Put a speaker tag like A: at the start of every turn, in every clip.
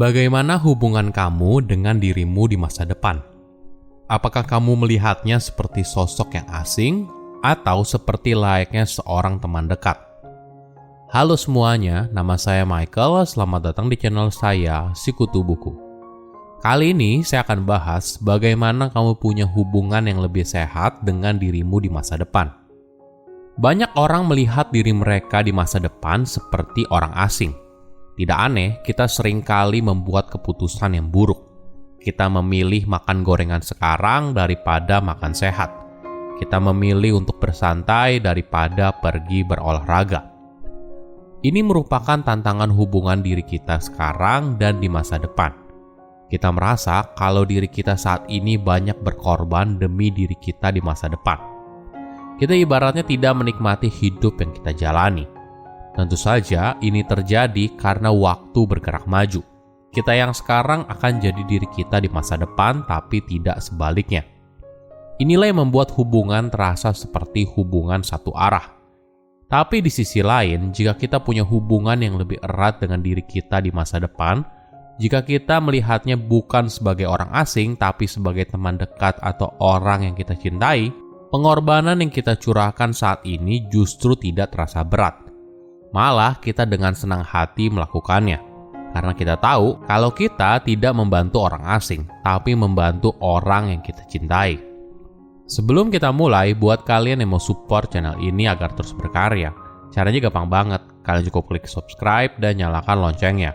A: Bagaimana hubungan kamu dengan dirimu di masa depan? Apakah kamu melihatnya seperti sosok yang asing atau seperti layaknya seorang teman dekat? Halo semuanya, nama saya Michael. Selamat datang di channel saya, Sikutu Buku. Kali ini saya akan bahas bagaimana kamu punya hubungan yang lebih sehat dengan dirimu di masa depan. Banyak orang melihat diri mereka di masa depan seperti orang asing. Tidak aneh, kita seringkali membuat keputusan yang buruk. Kita memilih makan gorengan sekarang daripada makan sehat. Kita memilih untuk bersantai daripada pergi berolahraga. Ini merupakan tantangan hubungan diri kita sekarang dan di masa depan. Kita merasa kalau diri kita saat ini banyak berkorban demi diri kita di masa depan. Kita ibaratnya tidak menikmati hidup yang kita jalani. Tentu saja ini terjadi karena waktu bergerak maju. Kita yang sekarang akan jadi diri kita di masa depan, tapi tidak sebaliknya. Inilah yang membuat hubungan terasa seperti hubungan satu arah. Tapi di sisi lain, jika kita punya hubungan yang lebih erat dengan diri kita di masa depan, jika kita melihatnya bukan sebagai orang asing, tapi sebagai teman dekat atau orang yang kita cintai, pengorbanan yang kita curahkan saat ini justru tidak terasa berat. Malah kita dengan senang hati melakukannya. Karena kita tahu kalau kita tidak membantu orang asing, tapi membantu orang yang kita cintai. Sebelum kita mulai, buat kalian yang mau support channel ini agar terus berkarya, caranya gampang banget. Kalian cukup klik subscribe dan nyalakan loncengnya.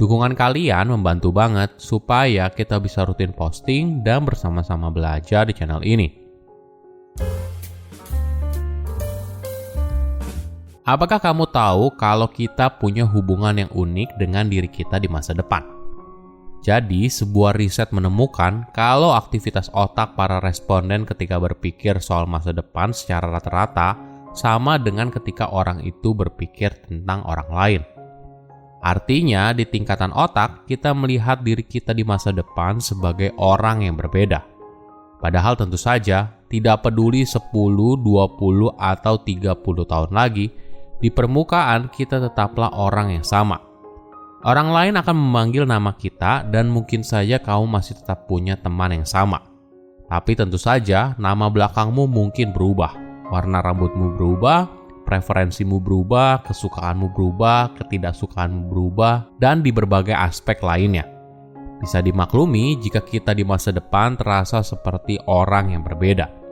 A: Dukungan kalian membantu banget supaya kita bisa rutin posting dan bersama-sama belajar di channel ini. Apakah kamu tahu kalau kita punya hubungan yang unik dengan diri kita di masa depan? Jadi, sebuah riset menemukan kalau aktivitas otak para responden ketika berpikir soal masa depan secara rata-rata sama dengan ketika orang itu berpikir tentang orang lain. Artinya, di tingkatan otak, kita melihat diri kita di masa depan sebagai orang yang berbeda. Padahal tentu saja, tidak peduli 10, 20, atau 30 tahun lagi, di permukaan kita tetaplah orang yang sama. Orang lain akan memanggil nama kita dan mungkin saja kamu masih tetap punya teman yang sama. Tapi tentu saja nama belakangmu mungkin berubah. Warna rambutmu berubah, preferensimu berubah, kesukaanmu berubah, ketidaksukaanmu berubah, dan di berbagai aspek lainnya. Bisa dimaklumi jika kita di masa depan terasa seperti orang yang berbeda.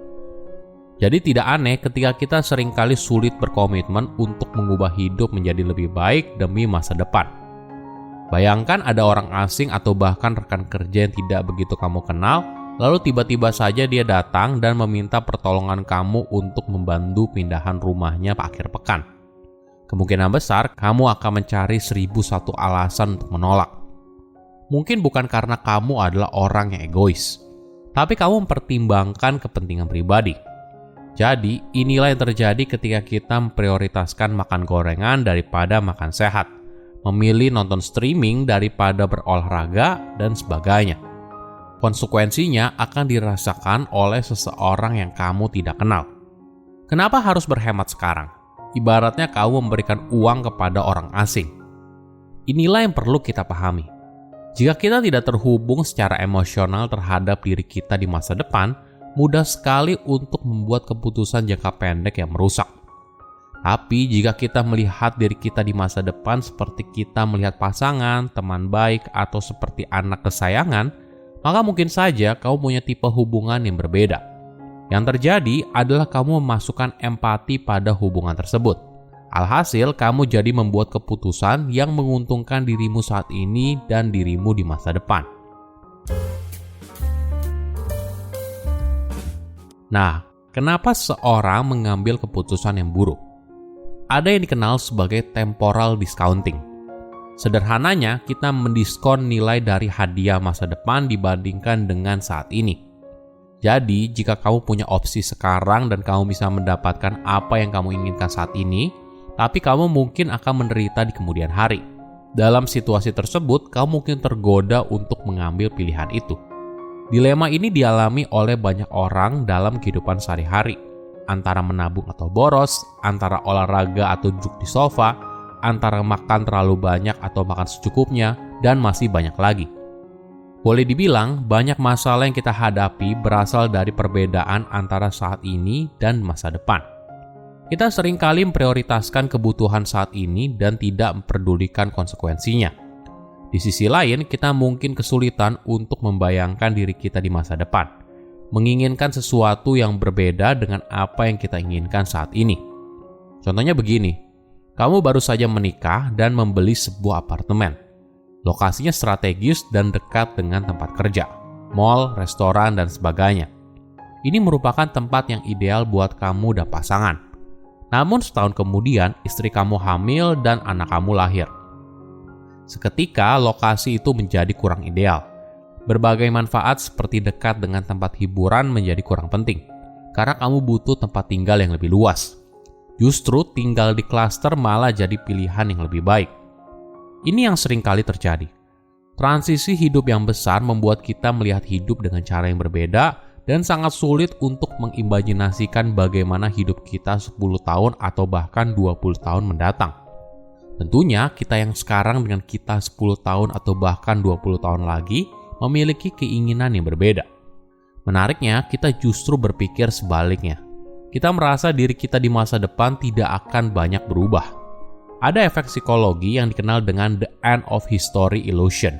A: Jadi tidak aneh ketika kita seringkali sulit berkomitmen untuk mengubah hidup menjadi lebih baik demi masa depan. Bayangkan ada orang asing atau bahkan rekan kerja yang tidak begitu kamu kenal, lalu tiba-tiba saja dia datang dan meminta pertolongan kamu untuk membantu pindahan rumahnya akhir pekan. Kemungkinan besar kamu akan mencari 1001 alasan untuk menolak. Mungkin bukan karena kamu adalah orang yang egois, tapi kamu mempertimbangkan kepentingan pribadi. Jadi, inilah yang terjadi ketika kita memprioritaskan makan gorengan daripada makan sehat, memilih nonton streaming daripada berolahraga, dan sebagainya. Konsekuensinya akan dirasakan oleh seseorang yang kamu tidak kenal. Kenapa harus berhemat sekarang? Ibaratnya kamu memberikan uang kepada orang asing. Inilah yang perlu kita pahami. Jika kita tidak terhubung secara emosional terhadap diri kita di masa depan, mudah sekali untuk membuat keputusan jangka pendek yang merusak. Tapi jika kita melihat diri kita di masa depan seperti kita melihat pasangan, teman baik, atau seperti anak kesayangan, maka mungkin saja kamu punya tipe hubungan yang berbeda. Yang terjadi adalah kamu memasukkan empati pada hubungan tersebut. Alhasil, kamu jadi membuat keputusan yang menguntungkan dirimu saat ini dan dirimu di masa depan. Nah, kenapa seorang mengambil keputusan yang buruk? Ada yang dikenal sebagai temporal discounting. Sederhananya, kita mendiskon nilai dari hadiah masa depan dibandingkan dengan saat ini. Jadi, jika kamu punya opsi sekarang dan kamu bisa mendapatkan apa yang kamu inginkan saat ini, tapi kamu mungkin akan menderita di kemudian hari. Dalam situasi tersebut, kamu mungkin tergoda untuk mengambil pilihan itu. Dilema ini dialami oleh banyak orang dalam kehidupan sehari-hari. Antara menabung atau boros, antara olahraga atau duduk di sofa, antara makan terlalu banyak atau makan secukupnya, dan masih banyak lagi. Boleh dibilang, banyak masalah yang kita hadapi berasal dari perbedaan antara saat ini dan masa depan. Kita seringkali memprioritaskan kebutuhan saat ini dan tidak memperdulikan konsekuensinya. Di sisi lain, kita mungkin kesulitan untuk membayangkan diri kita di masa depan, menginginkan sesuatu yang berbeda dengan apa yang kita inginkan saat ini. Contohnya begini, kamu baru saja menikah dan membeli sebuah apartemen. Lokasinya strategis dan dekat dengan tempat kerja, mal, restoran, dan sebagainya. Ini merupakan tempat yang ideal buat kamu dan pasangan. Namun setahun kemudian, istri kamu hamil dan anak kamu lahir. Seketika, lokasi itu menjadi kurang ideal. Berbagai manfaat seperti dekat dengan tempat hiburan menjadi kurang penting, karena kamu butuh tempat tinggal yang lebih luas. Justru tinggal di klaster malah jadi pilihan yang lebih baik. Ini yang sering kali terjadi. Transisi hidup yang besar membuat kita melihat hidup dengan cara yang berbeda dan sangat sulit untuk mengimajinasikan bagaimana hidup kita 10 tahun atau bahkan 20 tahun mendatang. Tentunya kita yang sekarang dengan kita 10 tahun atau bahkan 20 tahun lagi memiliki keinginan yang berbeda. Menariknya, kita justru berpikir sebaliknya. Kita merasa diri kita di masa depan tidak akan banyak berubah. Ada efek psikologi yang dikenal dengan the end of history illusion.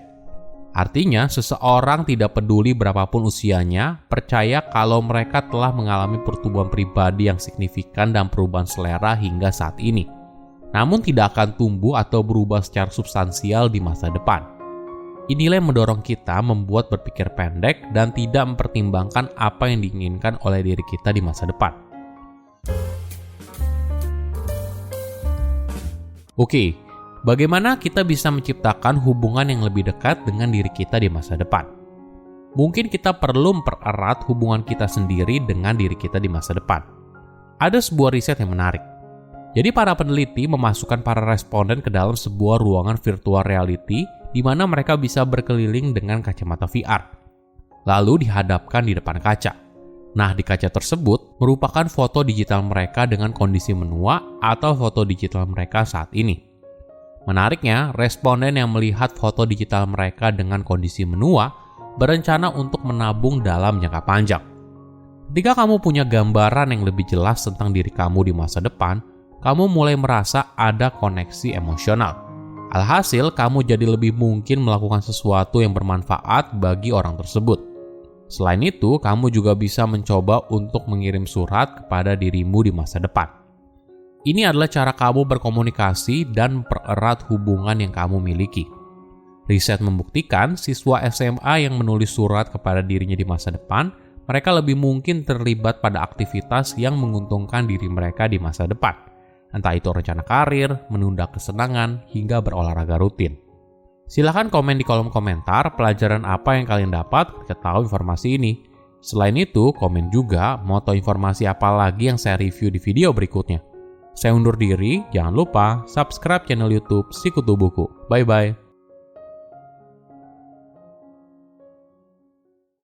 A: Artinya, seseorang tidak peduli berapapun usianya, percaya kalau mereka telah mengalami pertumbuhan pribadi yang signifikan dan perubahan selera hingga saat ini. Namun tidak akan tumbuh atau berubah secara substansial di masa depan. Inilah yang mendorong kita membuat berpikir pendek dan tidak mempertimbangkan apa yang diinginkan oleh diri kita di masa depan. Oke, bagaimana kita bisa menciptakan hubungan yang lebih dekat dengan diri kita di masa depan? Mungkin kita perlu mempererat hubungan kita sendiri dengan diri kita di masa depan. Ada sebuah riset yang menarik. Jadi para peneliti memasukkan para responden ke dalam sebuah ruangan virtual reality di mana mereka bisa berkeliling dengan kacamata VR. Lalu dihadapkan di depan kaca. Nah, di kaca tersebut merupakan foto digital mereka dengan kondisi menua atau foto digital mereka saat ini. Menariknya, responden yang melihat foto digital mereka dengan kondisi menua berencana untuk menabung dalam jangka panjang. Ketika kamu punya gambaran yang lebih jelas tentang diri kamu di masa depan, kamu mulai merasa ada koneksi emosional. Alhasil, kamu jadi lebih mungkin melakukan sesuatu yang bermanfaat bagi orang tersebut. Selain itu, kamu juga bisa mencoba untuk mengirim surat kepada dirimu di masa depan. Ini adalah cara kamu berkomunikasi dan mempererat hubungan yang kamu miliki. Riset membuktikan siswa SMA yang menulis surat kepada dirinya di masa depan, mereka lebih mungkin terlibat pada aktivitas yang menguntungkan diri mereka di masa depan. Entah itu rencana karir, menunda kesenangan, hingga berolahraga rutin. Silahkan komen di kolom komentar pelajaran apa yang kalian dapat ketika tahu informasi ini. Selain itu, komen juga mau tahu informasi apa lagi yang saya review di video berikutnya. Saya undur diri, jangan lupa subscribe channel YouTube Sikutu Buku. Bye-bye.